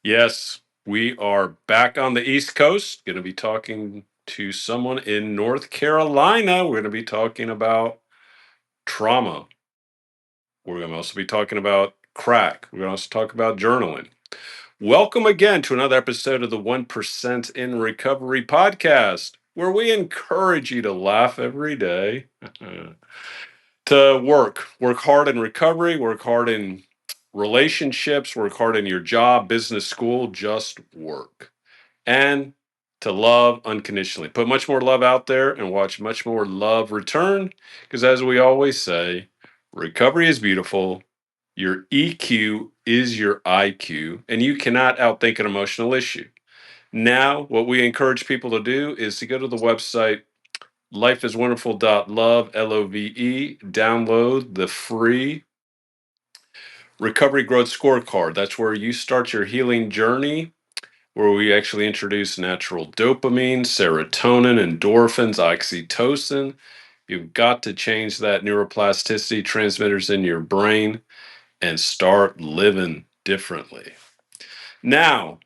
Yes, we are back on the East Coast. Going to be talking to someone in North Carolina. We're going to be talking about trauma. We're going to also be talking about crack. We're going to also talk about journaling. Welcome again to another episode of the 1% in Recovery podcast, where we encourage you to laugh every day, to work hard in recovery, work hard in relationships, work hard in your job, business, school, just work. And to love unconditionally. Put much more love out there and watch much more love return. Because as we always say, recovery is beautiful. Your EQ is your IQ, and you cannot outthink an emotional issue. Now, what we encourage people to do is to go to the website lifeiswonderful.love, LOVE, download the free Recovery Growth Scorecard. That's where you start your healing journey, where we actually introduce natural dopamine, serotonin, endorphins, oxytocin. You've got to change that neuroplasticity transmitters in your brain and start living differently. Now,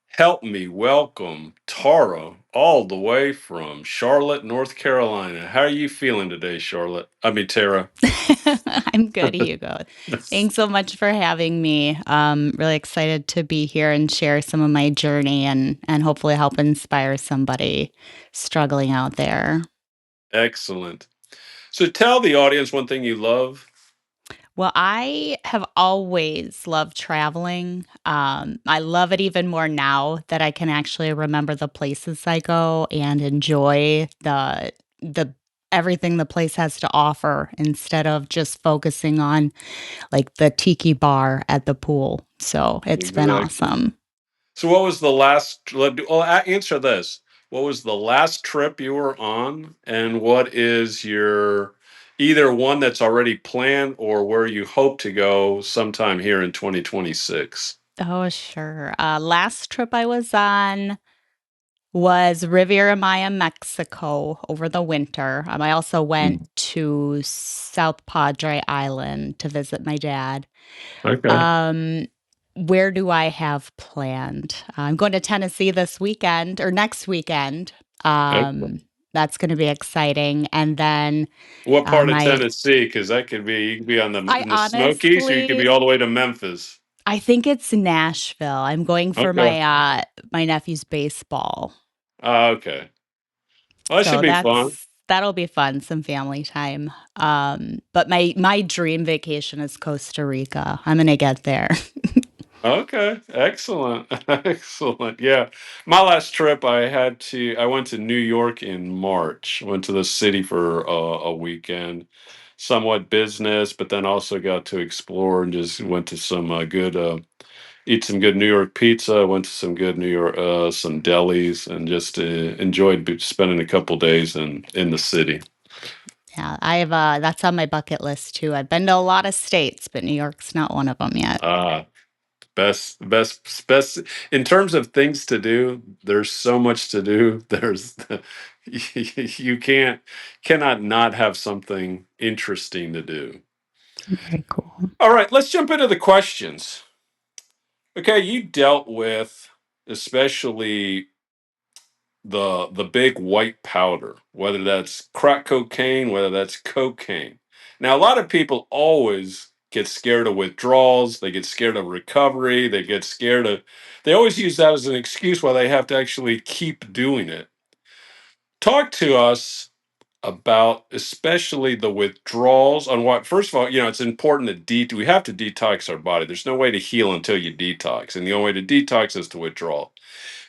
help me welcome Tara all the way from Charlotte, North Carolina. How are you feeling today, Charlotte? Tara. I'm good, Hugo. Thanks so much for having me. Really excited to be here and share some of my journey and hopefully help inspire somebody struggling out there. Excellent. So tell the audience one thing you love. Well, I have always loved traveling. I love it even more now that I can actually remember the places I go and enjoy the everything the place has to offer instead of just focusing on like the tiki bar at the pool. So it's been Exactly. awesome. So, what was the last? Answer this. What was the last trip you were on, and what is your either one that's already planned or where you hope to go sometime here in 2026? Oh, sure. Last trip I was on was Riviera Maya, Mexico over the winter. I also went Mm. to South Padre Island to visit my dad. Okay. Um, where do I have planned? I'm going to Tennessee this weekend or next weekend. Excellent. Um, that's going to be exciting. And then What part of my Tennessee? Because that could be you could be on the I in the Smokies, or you could be honestly all the way to Memphis. I think it's Nashville. I'm going for Okay. my nephew's baseball. Okay. Well, that should So be fun. that'll be fun, some family time. But my dream vacation is Costa Rica. I'm gonna get there. Okay, excellent. Excellent. Yeah. My last trip I went to New York in March. Went to the city for a weekend. Somewhat business, but then also got to explore and just went to some good eat some good New York pizza, went to some good New York some delis and just enjoyed spending a couple days in the city. Yeah, I've that's on my bucket list too. I've been to a lot of states, but New York's not one of them yet. Ah, best in terms of things to do. There's so much to do. You cannot not have something interesting to do. Very cool. All right, let's jump into the questions. Okay, you dealt with especially the big white powder, whether that's crack cocaine, whether that's cocaine. Now, a lot of people always get scared of withdrawals. They get scared of recovery. They always use that as an excuse why they have to actually keep doing it. Talk to us about especially the withdrawals on what, first of all, it's important we have to detox our body. There's no way to heal until you detox. And the only way to detox is to withdraw.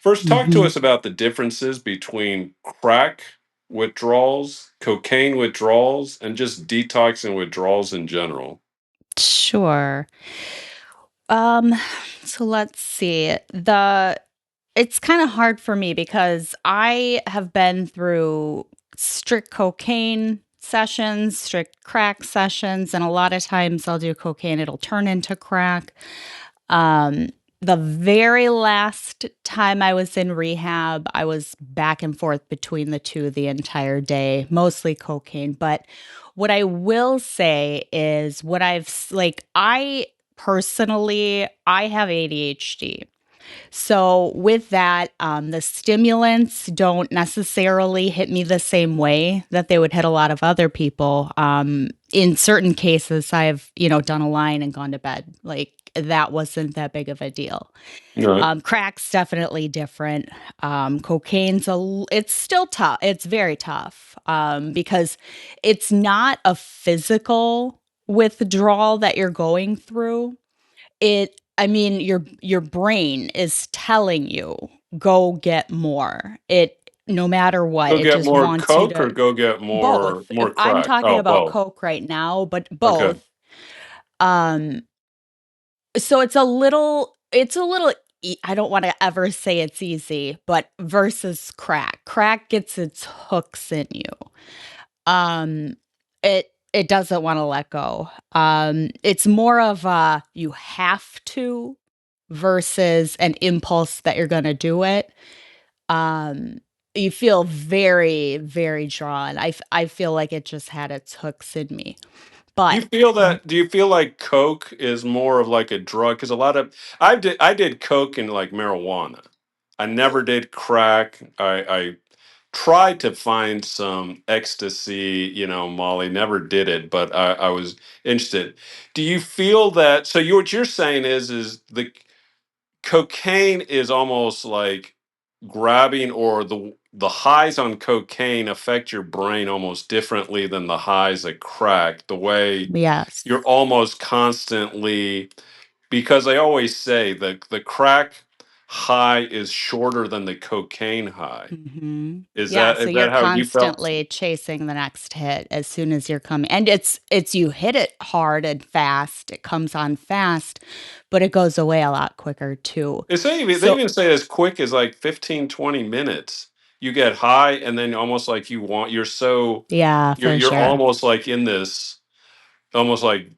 First, talk to Hmm. us about the differences between crack withdrawals, cocaine withdrawals, and just detox and withdrawals in general. Sure. Um, so let's see. The It's kind of hard for me because I have been through strict cocaine sessions, strict crack sessions, and a lot of times I'll do cocaine, it'll turn into crack. Um, the very last time I was in rehab, I was back and forth between the two the entire day, mostly cocaine. But what I will say is I personally, I have ADHD. So with that, the stimulants don't necessarily hit me the same way that they would hit a lot of other people. In certain cases, I've done a line and gone to bed. Like that wasn't that big of a deal. Right. Crack's definitely different. It's still tough. It's very tough because it's not a physical withdrawal that you're going through. I mean, your brain is telling you go get more. No matter what, Go it get just more wants you Coke or to go get more both. more I'm crack? talking Oh, about both. Coke right now, but Okay. both. Um, so I don't want to ever say it's easy, but versus crack. Crack gets its hooks in you. Um it doesn't want to let go. It's more of a you have to versus an impulse that you're going to do it. Um you feel very very drawn. I feel like it just had its hooks in me. Do you But feel that? Do you feel like Coke is more of like a drug? Because a lot of I did Coke and like marijuana. I never did crack. I tried to find some ecstasy, Molly. Never did it, but I was interested. Do you feel that? So what you're saying is the cocaine is almost like grabbing, or the highs on cocaine affect your brain almost differently than the highs at crack, the way yes. you're almost constantly, because they always say the crack high is shorter than the cocaine high. is Yeah, that so is you're that how you felt? constantly chasing the next hit as soon as you're coming. And it's you hit it hard and fast. It comes on fast, but it goes away a lot quicker too. They So even say as quick as like 15-20 minutes you get high, and then almost like yeah, you're for you're sure. almost like in this, almost like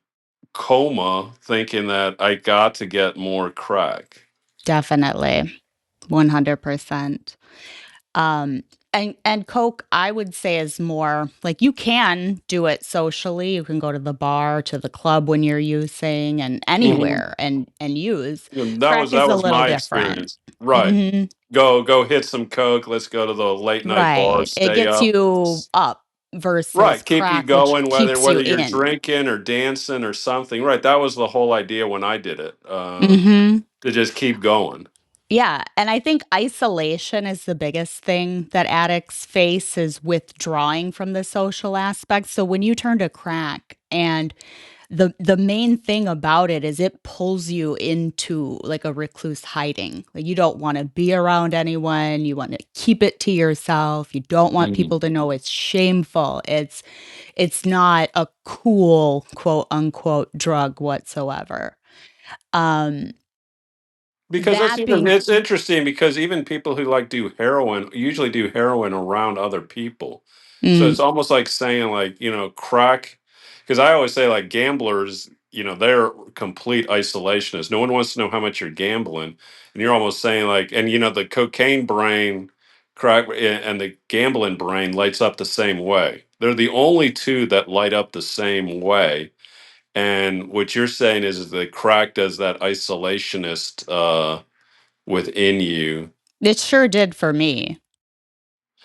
coma, thinking that I got to get more crack. Definitely. 100%. Um, and Coke, I would say, is more like you can do it socially. You can go to the bar, to the club when you're using, and Hmm. anywhere and use. That was Crack is that a was little my different. experience. Right. Hmm. Go hit some coke. Let's go to the late night Right. bars. It Stay gets up. you up versus Right. Keep you crack, which going, whether keeps you you're in. drinking or dancing or something. Right. That was the whole idea when I did it. Hmm. To just keep going. Yeah, and I think isolation is the biggest thing that addicts face is withdrawing from the social aspect. So when you turn to crack and the main thing about it is it pulls you into like a recluse hiding. Like you don't want to be around anyone, you want to keep it to yourself. You don't want Mhm. people to know it's shameful. It's not a cool quote unquote drug whatsoever. Um Because that being it's interesting, because even people who like do heroin usually do heroin around other people. So mm, it's almost like saying, like, crack, because I always say like gamblers, they're complete isolationists. No one wants to know how much you're gambling. And you're almost saying like, and the cocaine brain, crack, and the gambling brain lights up the same way. They're the only two that light up the same way. And what you're saying is that crack does that isolationist within you. It sure did for me.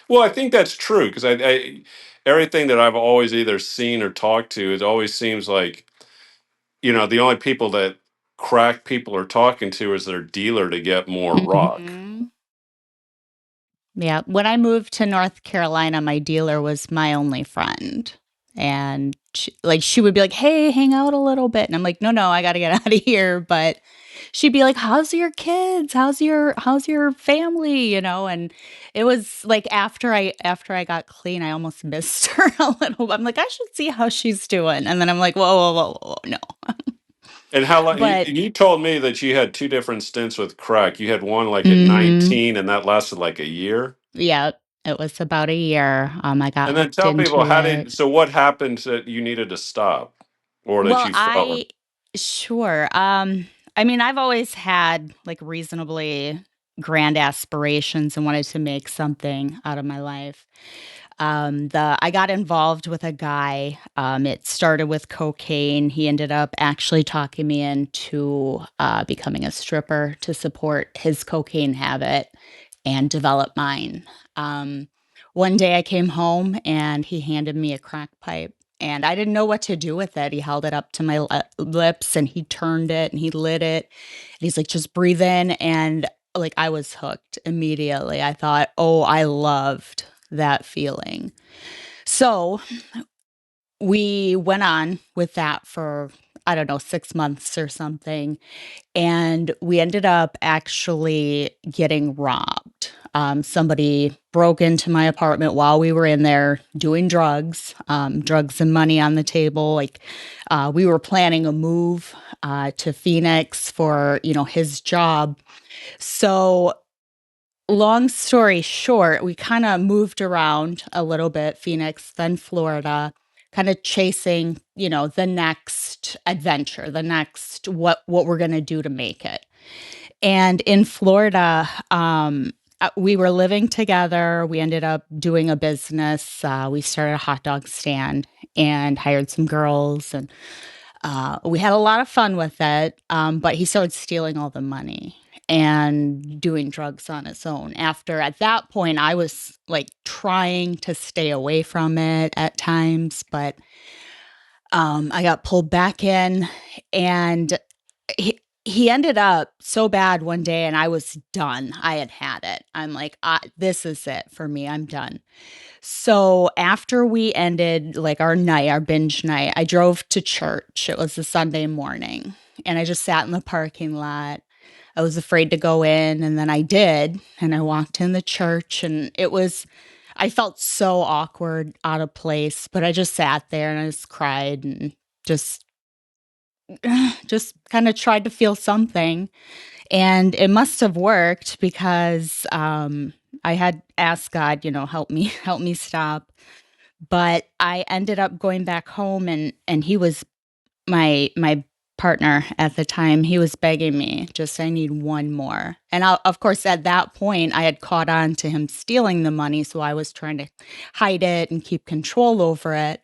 Well, I think that's true, because everything that I've always either seen or talked to, it always seems like, the only people that crack people are talking to is their dealer to get more rock. Mhm. Yeah, when I moved to North Carolina, my dealer was my only friend, and she would be like, "Hey, hang out a little bit," and I'm like, "No, no, I gotta get out of here." But she'd be like, "How's your kids? How's your family?" And it was like after I got clean, I almost missed her a little. I'm like, I should see how she's doing, and then I'm like, whoa, whoa, whoa, whoa, no. And how long you, But you told me that you had two different stints with crack. You had one like at mhm. 19, and that lasted like a year. Yeah, it was about a year. I got And then hooked tell people, into it. what happened that you needed to stop, or that Well, you felt? sure. I mean, I've always had like reasonably grand aspirations and wanted to make something out of my life. The I got involved with a guy. It started with cocaine. He ended up actually talking me into becoming a stripper to support his cocaine habit and develop mine. Um, One day I came home and he handed me a crack pipe. And I didn't know what to do with it. He held it up to my lips and he turned it and he lit it. And he's like, just breathe in. And like I was hooked immediately. I thought, oh, I loved that feeling. So we went on with that for, I don't know, 6 months or something. And we ended up actually getting robbed. Somebody broke into my apartment while we were in there doing drugs and money on the table. Like we were planning a move to Phoenix for, his job. So long story short, we kind of moved around a little bit, Phoenix, then Florida, kind of chasing, the next adventure, the next what we're going to do to make it. And in Florida, we were living together. We ended up doing a business. We started a hot dog stand and hired some girls, and we had a lot of fun with it, but he started stealing all the money and doing drugs on his own. After, at that point, I was like trying to stay away from it at times, but I got pulled back in, and he ended up so bad one day, and I was done. I had it. I'm like, this is it for me. I'm done. So after we ended like our night, our binge night, I drove to church. It was a Sunday morning, and I just sat in the parking lot. I was afraid to go in, and then I did, and I walked in the church, and I felt so awkward, out of place, but I just sat there and I just cried and just just kind of tried to feel something. And it must have worked because I had asked God, help me, help me stop. But I ended up going back home, and he was my partner at the time. He was begging me, just I need one more. And of course, at that point, I had caught on to him stealing the money, so I was trying to hide it and keep control over it.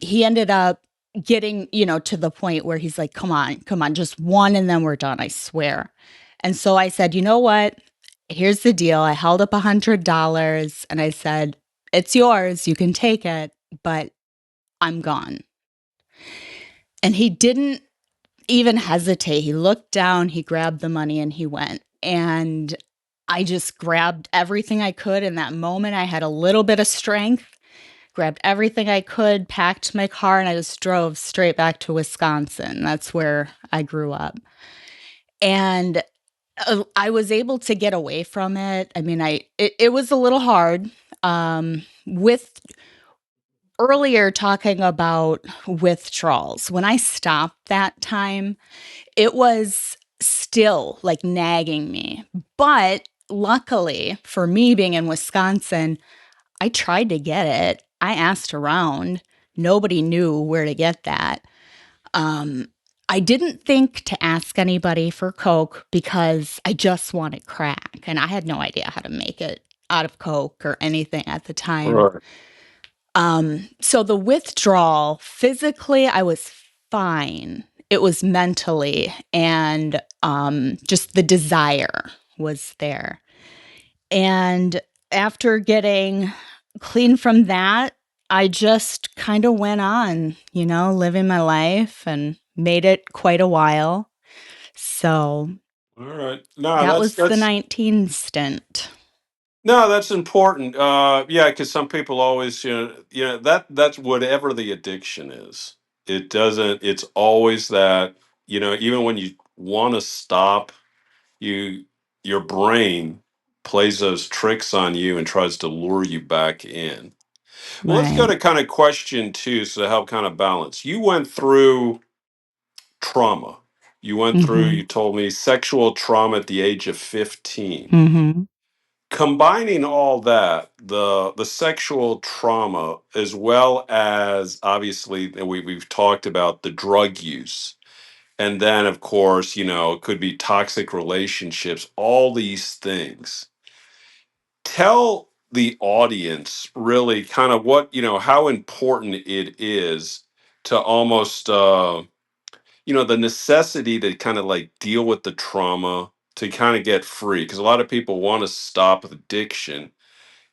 He ended up getting, to the point where he's like, come on, just one and then we're done, I swear. And so I said, you know what? Here's the deal. I held up $100 and I said, it's yours. You can take it, but I'm gone. And he didn't even hesitate. He looked down, he grabbed the money, and he went. And I just grabbed everything I could in that moment. I had a little bit of strength, grabbed everything I could, packed my car, and I just drove straight back to Wisconsin. That's where I grew up. And I was able to get away from it. I mean, it was a little hard. With earlier talking about withdrawals, when I stopped that time, it was still like nagging me. But luckily for me being in Wisconsin, I tried to get it. I asked around. Nobody knew where to get that. Um, I didn't think to ask anybody for Coke because I just wanted crack and I had no idea how to make it out of Coke or anything at the time. Right. So the withdrawal, physically, I was fine. It was mentally, and just the desire was there. And after getting clean from that, I just kind of went on, living my life and made it quite a while. So All right. No, that that's was the that's 19 stint. no, that's important. Yeah, because some people always, that's whatever the addiction is. It doesn't. It's always that, even when you want to stop, you your brain plays those tricks on you and tries to lure you back in. Well, let's go Right. to kind of question two, so to help kind of balance. You went through trauma. You went through. Mm-hmm. You told me sexual trauma at the age of 15. Mm-hmm. Combining all that, the sexual trauma, as well as obviously, and we've talked about the drug use, and then of course, it could be toxic relationships, all these things. Tell the audience really kind of what, how important it is to almost, the necessity to kind of like deal with the trauma to kind of get free. Because a lot of people want to stop with addiction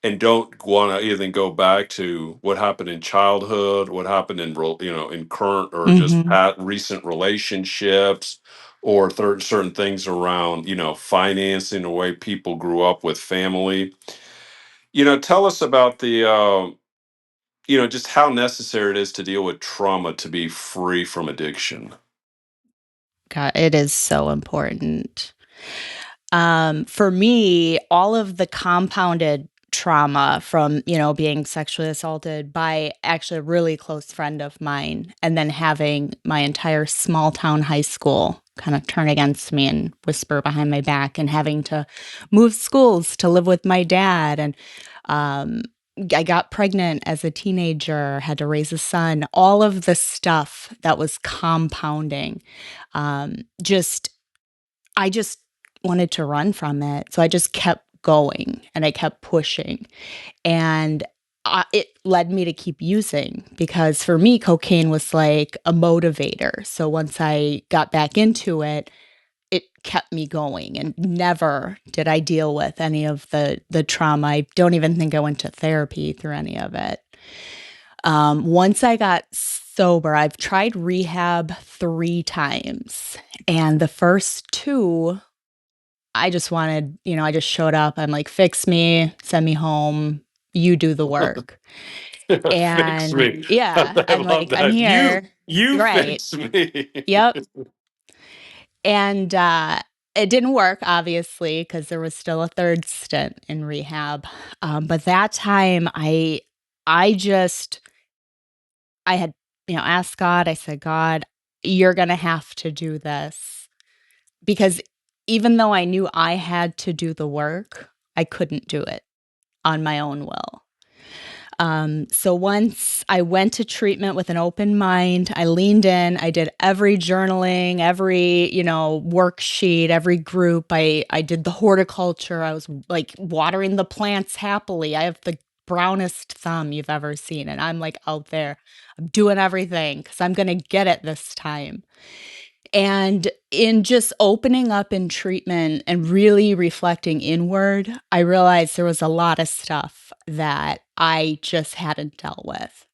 and don't want to even go back to what happened in childhood, what happened in in current or just Mhm. recent relationships, or certain things around financing, the way people grew up with family. Tell us about the just how necessary it is to deal with trauma to be free from addiction. God, it is so important. For me, all of the compounded trauma from, being sexually assaulted by actually a really close friend of mine, and then having my entire small town high school kind of turn against me and whisper behind my back, and having to move schools to live with my dad. And um, I got pregnant as a teenager, had to raise a son, all of the stuff that was compounding. Just I just wanted to run from it, so I just kept going and I kept pushing, and it led me to keep using, because for me, cocaine was like a motivator. So once I got back into it, it kept me going, and never did I deal with any of the trauma. I don't even think I went to therapy through any of it. Once I got sober, I've tried rehab 3 times, and the first 2 I just wanted, I just showed up. I'm like, "Fix me, send me home, you do the work." Fix And me. yeah, I I'm love like, "I'm that. You here." you Right. fix me. Yep. And, it didn't work, obviously, because there was still a 3rd stint in rehab. But that time, I just I had, asked God. I said, "God, you're gonna have to do this." Because even though I knew I had to do the work, I couldn't do it on my own will. So once I went to treatment with an open mind, I leaned in, I did every journaling, every, worksheet, every group. I did the horticulture. I was like watering the plants happily. I have the brownest thumb you've ever seen, and I'm like out there. I'm doing everything cuz I'm going to get it this time. And in just opening up in treatment and really reflecting inward, I realized there was a lot of stuff that I just hadn't dealt with.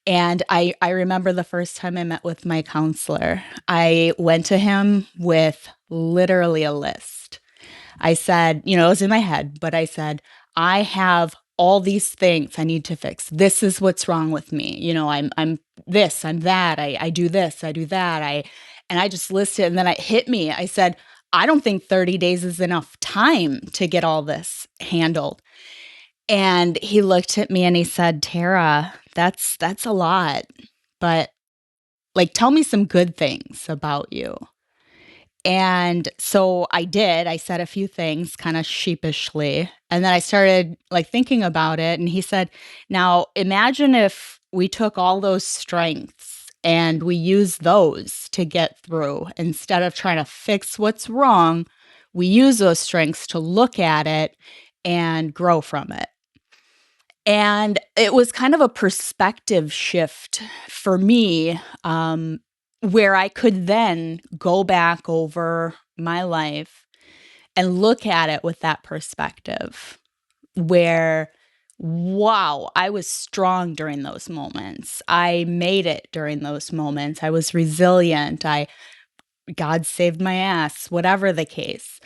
And I remember the first time I met with my counselor, I went to him with literally a list. I said, it was in my head, but I said, I have all these things I need to fix. This is what's wrong with me. I'm this, I'm that. I do this, I do that. And I just listed, and then it hit me. I said, I don't think 30 days is enough time to get all this handled. And he looked at me and he said, Tara, that's a lot. But like, tell me some good things about you. And so I did. I said a few things kind of sheepishly. And then I started like thinking about it. And he said, now imagine if we took all those strengths and we use those to get through instead of trying to fix what's wrong. We use those strengths to look at it and grow from it. And it was kind of a perspective shift for me, where I could then go back over my life and look at it with that perspective where, wow, I was strong during those moments. I made it during those moments. I was resilient. God saved my ass, whatever the case.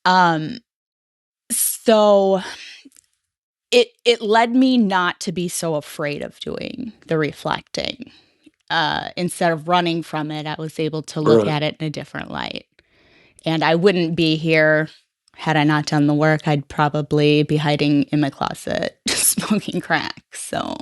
Um, so it led me not to be so afraid of doing the reflecting. Instead of running from it, I was able to look Right. at it in a different light. And I wouldn't be here had I not done the work. I'd probably be hiding in my closet smoking crack. So,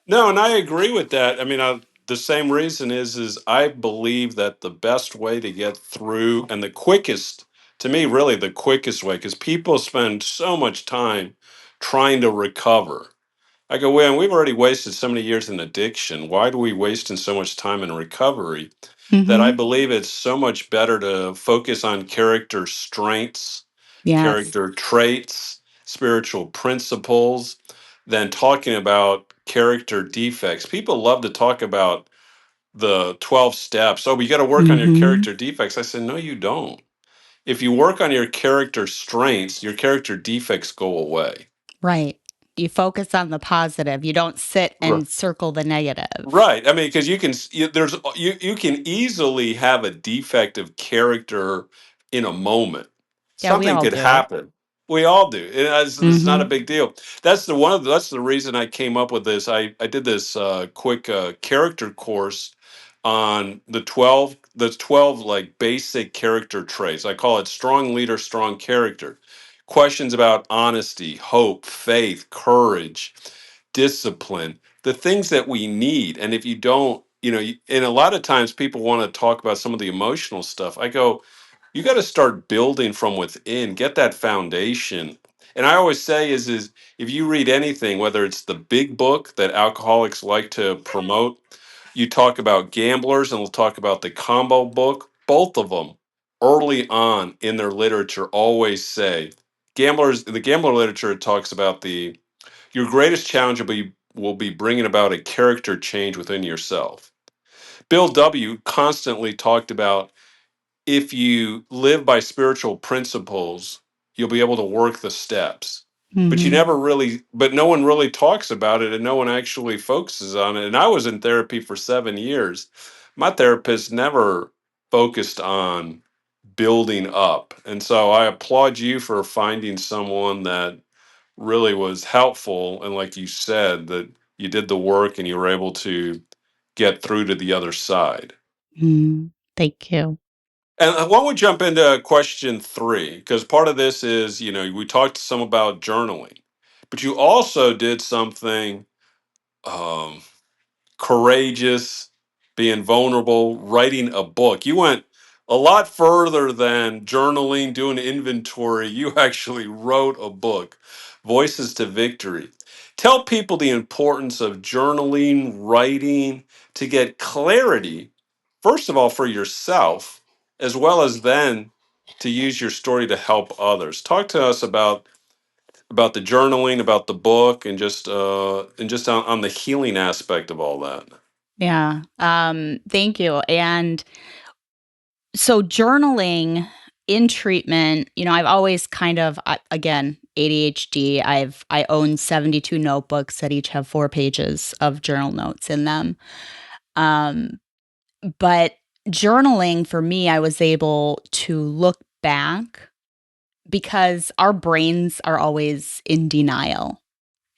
No, and I agree with that. I mean, the same reason is I believe that the best way to get through and the quickest, to me, really the quickest way, because people spend so much time trying to recover. I go, well, we've already wasted so many years in addiction. Why do we wasting so much time in recovery? That I mhm, believe it's so much better to focus on character strengths, yes. character traits, spiritual principles than talking about character defects. People love to talk about the 12 steps. Oh, you got to work on your Mhm. character defects. I said, no, you don't. If you work on your character strengths, your character defects go away. Right. You focus on the positive. You don't sit Right. and circle the negative. Right. I mean, because you can easily have a defective character in a moment. Yeah, we Something all could do. happen. We all do. It's not a Mhm. big deal. That's the reason I came up with this. I did this quick character course on the 12 like basic character traits. I call it strong leader, strong character. Questions about honesty, hope, faith, courage, discipline, the things that we need. And if you don't, and a lot of times people want to talk about some of the emotional stuff. I go, you got to start building from within, get that foundation. And I always say is if you read anything, whether it's the big book that alcoholics like to promote, you talk about gamblers and we'll talk about the combo book, both of them early on in their literature always say gamblers, the gambler literature talks about the your greatest challenge will be bringing about a character change within yourself. Bill W. constantly talked about if you live by spiritual principles, you'll be able to work the steps. Mhm. But no one really talks about it and no one actually focuses on it. And I was in therapy for 7 years. My therapist never focused on building up. And so I applaud you for finding someone that really was helpful. And like you said, that you did the work and you were able to get through to the other side. Mm. Thank you. And why don't we jump into question three? Because part of this is, we talked some about journaling, but you also did something um, courageous, being vulnerable, writing a book. You went a lot further than journaling, doing inventory. You actually wrote a book, Voices to Victory. Tell people the importance of journaling, writing to get clarity, first of all, for yourself, as well as then to use your story to help others. Talk to us about the journaling, about the book, and just on the healing aspect of all that. Yeah. Thank you. And so journaling in treatment, I've always kind of again, ADHD, I own 72 notebooks that each have 4 pages of journal notes in them. Um but journaling for me, I was able to look back because our brains are always in denial.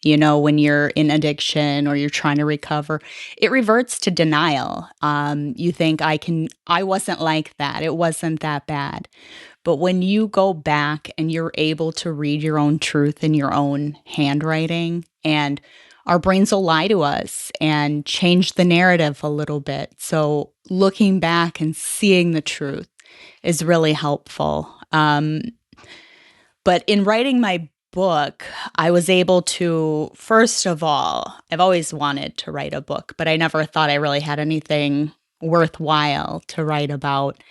When you're in addiction or you're trying to recover, it reverts to denial. You think I wasn't like that. It wasn't that bad. But when you go back and you're able to read your own truth in your own handwriting, and our brains will lie to us and change the narrative a little bit. So looking back and seeing the truth is really helpful. But in writing my book, I was able to, first of all, I've always wanted to write a book, but I never thought I really had anything worthwhile to write about.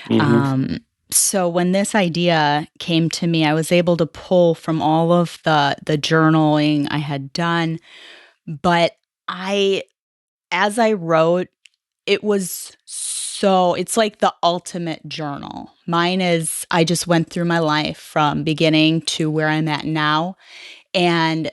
Hmm. So when this idea came to me, I was able to pull from all of the journaling I had done, but I as I wrote, it was it's like the ultimate journal. Mine is I just went through my life from beginning to where I'm at now, and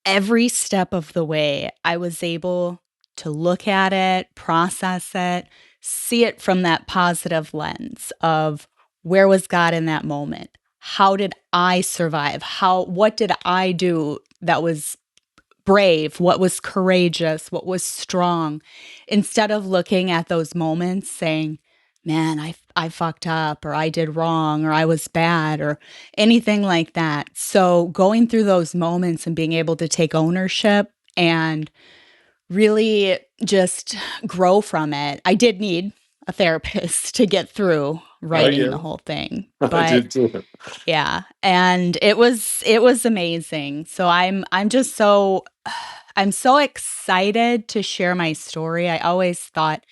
every step of the way, I was able to look at it, process it, see it from that positive lens of where was God in that moment? How did I survive? What did I do that was brave, what was courageous, what was strong, instead of looking at those moments saying, man, I fucked up, or I did wrong, or I was bad, or anything like that. So going through those moments and being able to take ownership and really just grow from it. I did need a therapist to get through Oh writing yeah, the whole thing. I But did too. yeah, and it was amazing. So I'm just so I'm so excited to share my story. I always thought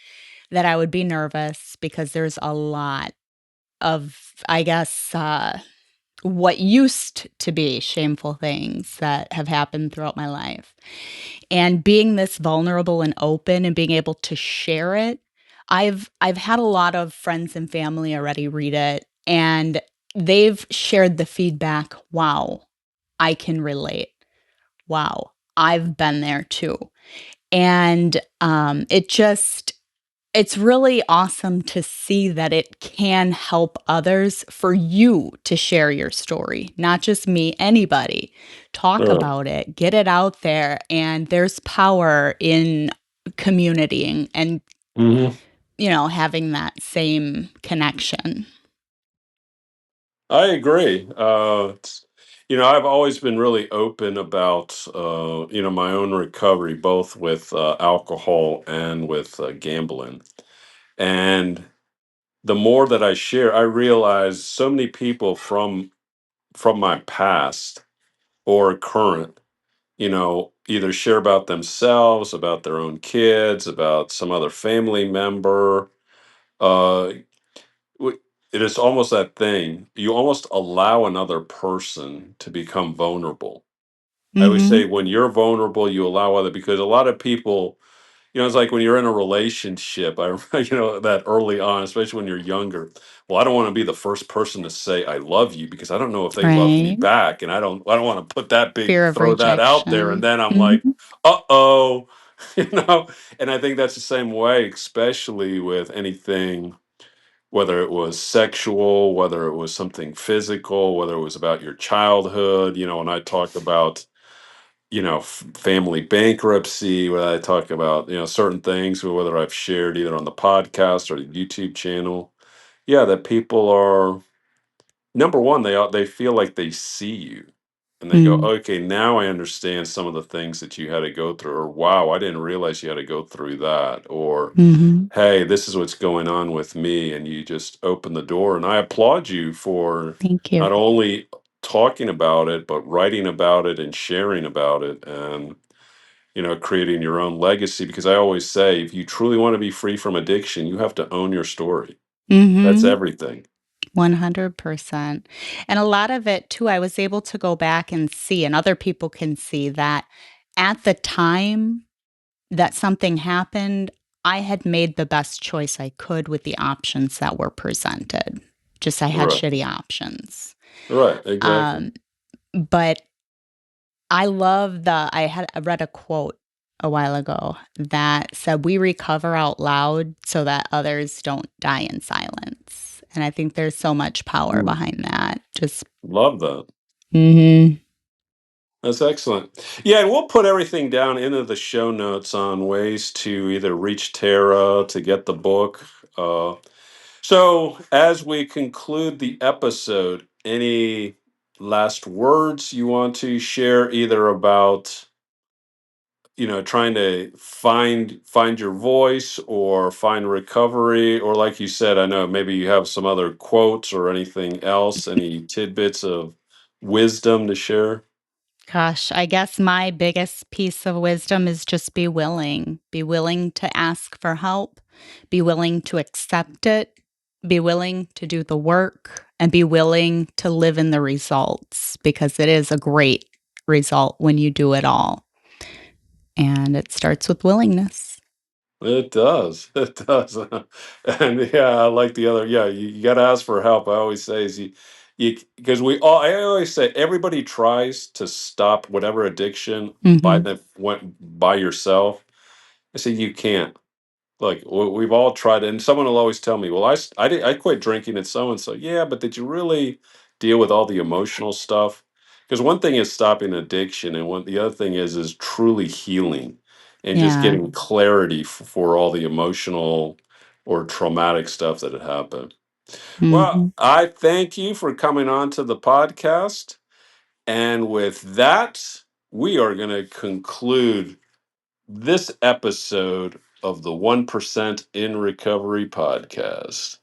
that I would be nervous because there's a lot of, I guess, what used to be shameful things that have happened throughout my life. And being this vulnerable and open and being able to share it, I've had a lot of friends and family already read it, and they've shared the feedback, "Wow, I can relate. Wow, I've been there too." And, it's really awesome to see that it can help others for you to share your story, not just me, anybody. Talk Right. about it, get it out there, and there's power in communitying and, Hmm. having that same connection. I agree. I've always been really open about, my own recovery, both with alcohol and with gambling. And the more that I share, I realize so many people from my past or current, either share about themselves, about their own kids, about some other family member. Uh, it is almost that thing. You almost allow another person to become vulnerable. I always say Mhm. when you're vulnerable, you allow other because a lot of people, it's like when you're in a relationship. I that early on, especially when you're younger. Well, I don't want to be the first person to say I love you because I don't know if they love me Right. back, and I don't want to put that big Fear of throw that out there, and rejection. then I'm like, Mhm. uh-oh, you know. And I think that's the same way, especially with anything, whether it was sexual, whether it was something physical, whether it was about your childhood, when I talk about, family bankruptcy, when I talk about, certain things, whether I've shared either on the podcast or the YouTube channel. Yeah, that people are, number one, they feel like they see you and they go, Mm. okay, now I understand some of the things that you had to go through, or wow, I didn't realize you had to go through that, or Mhm. hey, this is what's going on with me. And you just open the door. And I applaud you for Thank you. not only talking about it, but writing about it and sharing about it and, creating your own legacy. Because I always say, if you truly want to be free from addiction, you have to own your story. That's Mhm. everything. 100%. And a lot of it too, I was able to go back and see, and other people can see that at the time that something happened, I had made the best choice I could with the options that were presented. Just I had Right. shitty options. Right. Exactly. Um, but I read a quote a while ago that said, "We recover out loud so that others don't die in silence." And I think there's so much power Mm, behind that. Just love that. mhm. That's excellent. Yeah, and we'll put everything down into the show notes on ways to either reach Tara to get the book. So, as we conclude the episode, any last words you want to share, either about, trying to find your voice or find recovery, or like you said, I know maybe you have some other quotes or anything else, any tidbits of wisdom to share? Gosh, I guess my biggest piece of wisdom is just be willing. Be willing to ask for help, be willing to accept it, be willing to do the work, and be willing to live in the results because it is a great result when you do it all. And it starts with willingness. It does. It does. And yeah, I like the other. Yeah, you got to ask for help. I always say is because I always say everybody tries to stop whatever addiction Mhm. by yourself. I say you can't. Like we've all tried it, and someone will always tell me, "Well, I quit drinking at so and so." Yeah, but did you really deal with all the emotional stuff? Because one thing is stopping addiction, and the other thing is truly healing, and just Yeah. getting clarity for all the emotional or traumatic stuff that had happened. Well, Mhm. I thank you for coming on to the podcast, and with that, we are going to conclude this episode of the 1% in Recovery podcast.